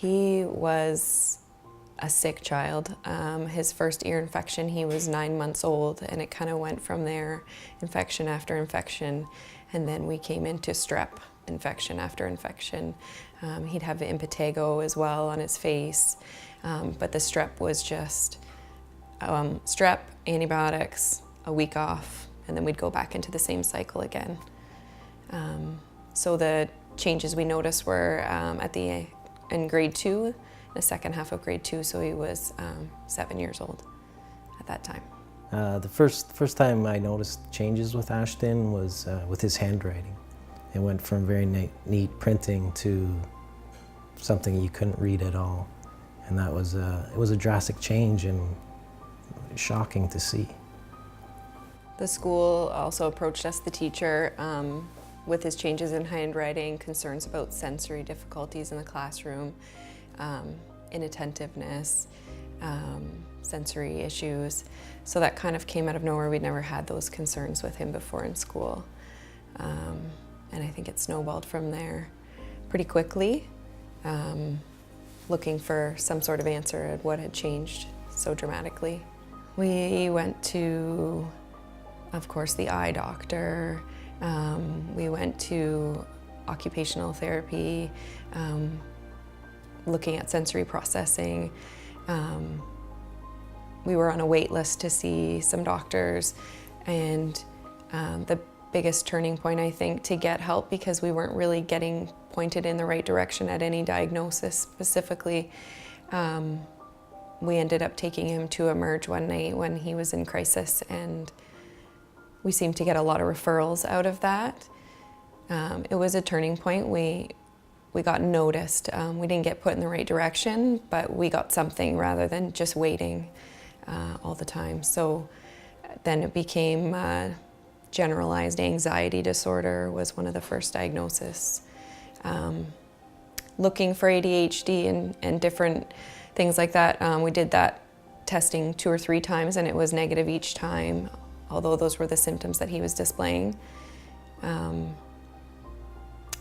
He was a sick child. His first ear infection, he was 9 months old, and it kind of went from there, infection after infection, and then we came into strep, infection after infection. He'd have impetigo as well on his face, but the strep was just strep, antibiotics, a week off, and then we'd go back into the same cycle again. So the changes we noticed were in grade 2, the second half of grade 2, so he was 7 years old at that time. The first time I noticed changes with Ashton was with his handwriting. It went from very neat printing to something you couldn't read at all, and that was it was a drastic change and shocking to see. The school also approached us, the teacher, with his changes in handwriting, concerns about sensory difficulties in the classroom, inattentiveness, sensory issues. So that kind of came out of nowhere. We'd never had those concerns with him before in school. And I think it snowballed from there pretty quickly, looking for some sort of answer at what had changed so dramatically. We went to, of course, the eye doctor. We went to occupational therapy, looking at sensory processing. We were on a wait list to see some doctors, and the biggest turning point, I think, to get help, because we weren't really getting pointed in the right direction at any diagnosis specifically. We ended up taking him to Emerge one night when he was in crisis, and we seemed to get a lot of referrals out of that. It was a turning point. We got noticed. We didn't get put in the right direction, but we got something rather than just waiting all the time. So then it became generalized anxiety disorder was one of the first diagnoses. Looking for ADHD and different things like that. We did that testing 2 or 3 times, and it was negative each time, although those were the symptoms that he was displaying.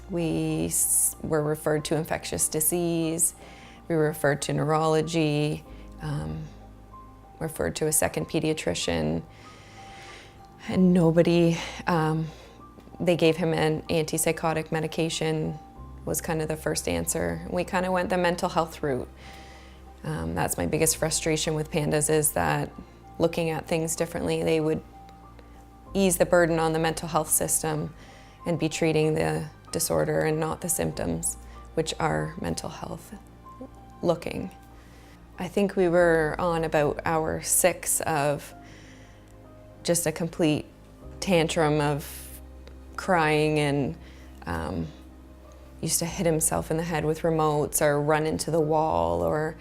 We were referred to infectious disease, we were referred to neurology, referred to a second pediatrician, and nobody, they gave him an antipsychotic medication, was kind of the first answer. We kind of went the mental health route. That's my biggest frustration with PANDAS, is that looking at things differently, they would ease the burden on the mental health system and be treating the disorder and not the symptoms, which are mental health looking. I think we were on about hour 6 of just a complete tantrum of crying, and used to hit himself in the head with remotes or run into the wall, or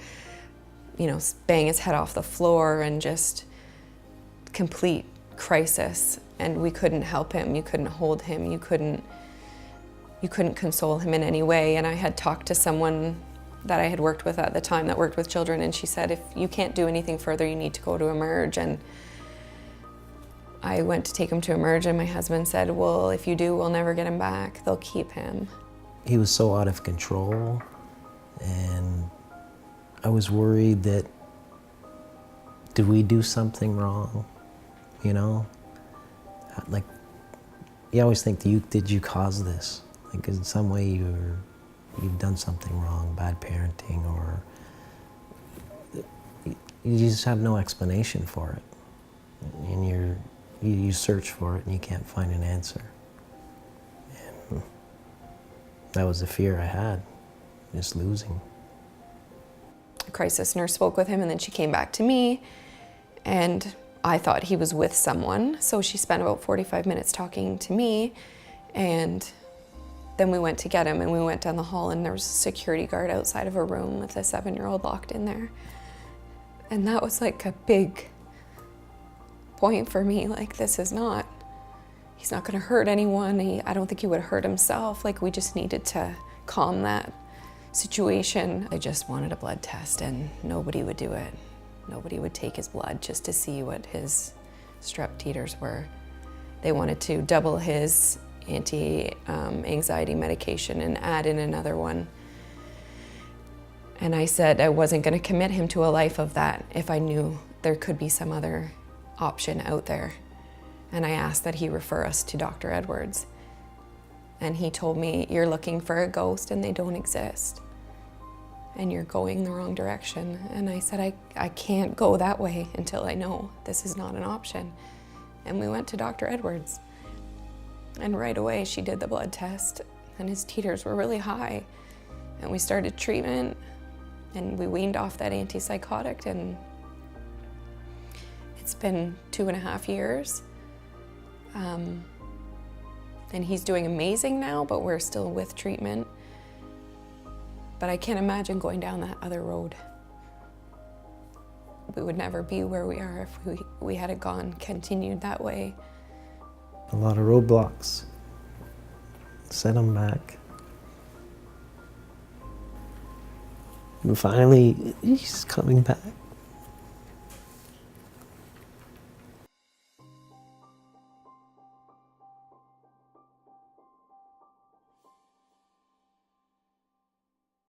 bang his head off the floor, and just complete crisis. And we couldn't help him, you couldn't hold him, you couldn't console him in any way. And I had talked to someone that I had worked with at the time that worked with children, and she said, if you can't do anything further, you need to go to Emerge. And I went to take him to Emerge, and my husband said, well, if you do, we'll never get him back. They'll keep him. He was so out of control, and I was worried that, did we do something wrong? Like, you always think, did you cause this? Like, in some way you've done something wrong, bad parenting, or you just have no explanation for it. And you search for it and you can't find an answer. And that was the fear I had, just losing. A crisis nurse spoke with him, and then she came back to me, and I thought he was with someone, so she spent about 45 minutes talking to me, and then we went to get him, and we went down the hall, and there was a security guard outside of a room with a 7-year-old locked in there. And that was like a big point for me, like, he's not gonna hurt anyone. I don't think he would hurt himself. Like, we just needed to calm that situation. I just wanted a blood test, and nobody would do it. Nobody would take his blood just to see what his strep titers were. They wanted to double his anti-anxiety medication and add in another one. And I said I wasn't going to commit him to a life of that if I knew there could be some other option out there. And I asked that he refer us to Dr. Edwards. And he told me, you're looking for a ghost and they don't exist. And you're going the wrong direction. And I said, I can't go that way until I know this is not an option. And we went to Dr. Edwards. And right away she did the blood test and his titers were really high. And we started treatment and we weaned off that antipsychotic, and it's been 2.5 years. And he's doing amazing now, but we're still with treatment. But I can't imagine going down that other road. We would never be where we are if we had it continued that way. A lot of roadblocks. Set him back. And finally, he's coming back.